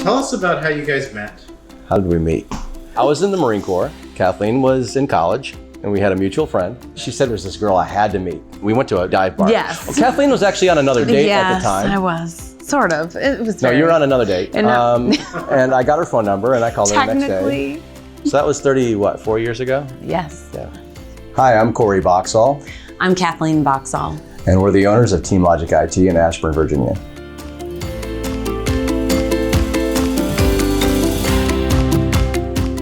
Tell us about how you guys met. How did we meet? I was in the Marine Corps. Kathleen was in college, and we had a mutual friend. She said there was this girl I had to meet. We went to a dive bar. Yes. Well, Kathleen was actually on another date at the time. Yes, I was. Sort of. It was No, you were on another date. And, and I got her phone number, and I called her the next day. technically. So that was 4 years ago? Yes. Yeah. Hi, I'm Cory Boxall, I'm Kathleen Boxall. and we're the owners of TeamLogic IT in Ashburn, Virginia.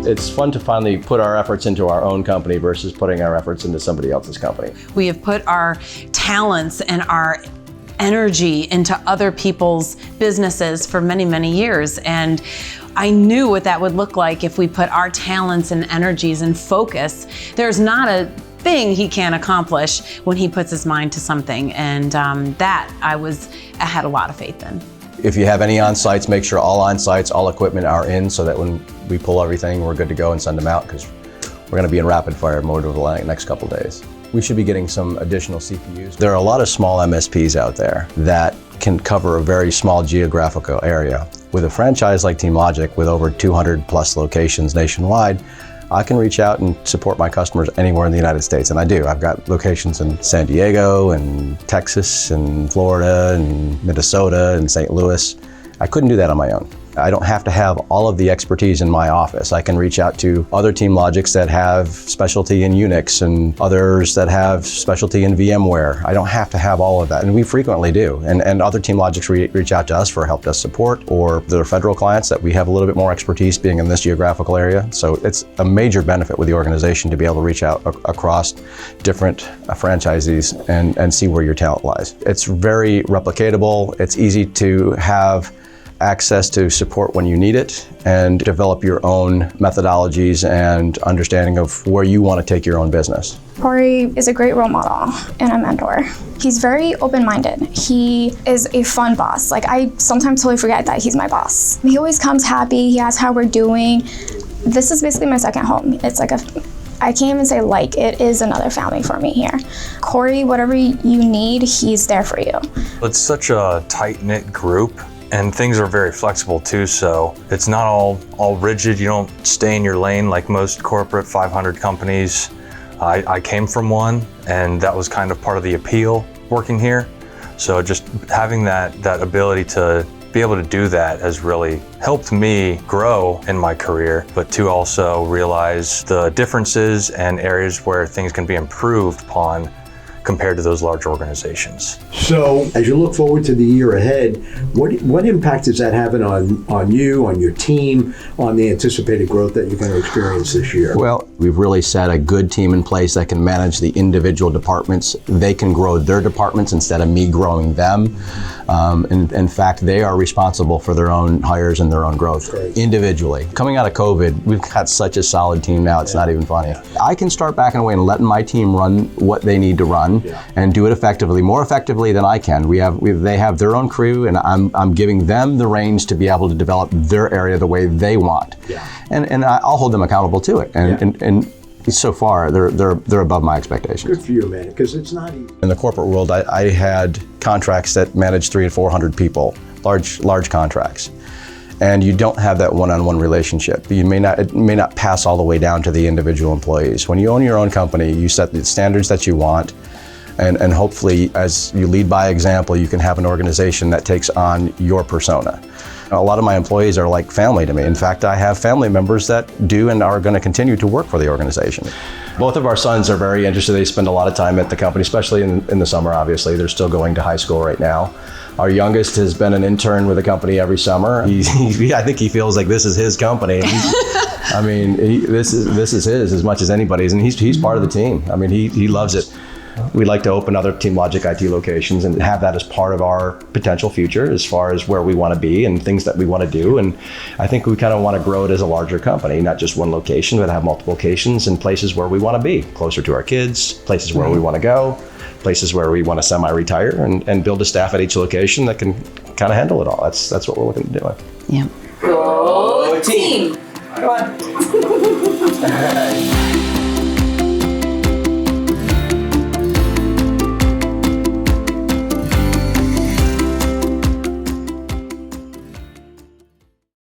It's fun to finally put our efforts into our own company versus putting our efforts into somebody else's company. We have put our talents and our energy into other people's businesses for many, many years. And I knew what that would look like if we put our talents and energies and focus. There's not a thing he can't accomplish when he puts his mind to something. And that I had a lot of faith in. If you have any on-sites, make sure all on-sites, all equipment are in so that when we pull everything, we're good to go and send them out, because we're going to be in rapid fire mode over the next couple days. We should be getting some additional CPUs. There are a lot of small MSPs out there that can cover a very small geographical area. With a franchise like TeamLogic with over 200 plus locations nationwide, I can reach out and support my customers anywhere in the United States, and I do. I've got locations in San Diego and Texas and Florida and Minnesota and St. Louis. I couldn't do that on my own. I don't have to have all of the expertise in my office. I can reach out to other TeamLogics that have specialty in Unix and others that have specialty in VMware. I don't have to have all of that, and we frequently do. And other TeamLogics reach out to us for help desk support, or their federal clients that we have a little bit more expertise being in this geographical area. So it's a major benefit with the organization to be able to reach out across different franchisees and see where your talent lies. It's very replicatable. It's easy to have access to support when you need it, and develop your own methodologies and understanding of where you want to take your own business. Cory is a great role model and a mentor. He's very open-minded. He is a fun boss. Like, I sometimes totally forget that he's my boss. He always comes happy. He asks how we're doing. This is basically my second home. It's like I can't even say it is another family for me here. Cory, whatever you need, he's there for you. It's such a tight-knit group, and things are very flexible too, so it's not all rigid. You don't stay in your lane like most corporate 500 companies. I came from one, and that was kind of part of the appeal working here. So just having that ability to be able to do that has really helped me grow in my career, but to also realize the differences and areas where things can be improved upon compared to those large organizations. So as you look forward to the year ahead, what impact is that having on you, on your team, on the anticipated growth that you're going to experience this year? Well, we've really set a good team in place that can manage the individual departments. They can grow their departments instead of me growing them. In fact, they are responsible for their own hires and their own growth individually. Coming out of COVID, we've got such a solid team now, it's not even funny. I can start backing away and letting my team run what they need to run and do it effectively, more effectively than I can. They have their own crew, and I'm giving them the reins to be able to develop their area the way they want. And I'll hold them accountable to it. And so far, they're above my expectations. Good for you, man, because it's not easy. In the corporate world, I had contracts that managed 300 and 400 people, large contracts. And you don't have that one-on-one relationship. It may not pass all the way down to the individual employees. When you own your own company, you set the standards that you want, and hopefully, as you lead by example, you can have an organization that takes on your persona. A lot of my employees are like family to me. In fact, I have family members that do and are going to continue to work for the organization. Both of our sons are very interested. They spend a lot of time at the company, especially in the summer, obviously. They're still going to high school right now. Our youngest has been an intern with the company every summer. I think he feels like this is his company. This is his as much as anybody's, and he's part of the team. I mean, he loves it. We'd like to open other TeamLogic IT locations and have that as part of our potential future as far as where we want to be and things that we want to do. And I think we kind of want to grow it as a larger company, not just one location, but have multiple locations in places where we want to be, closer to our kids, places where we want to go, places where we want to semi-retire, and build a staff at each location that can kind of handle it all. That's what we're looking to do. Yeah. Go team! Come on.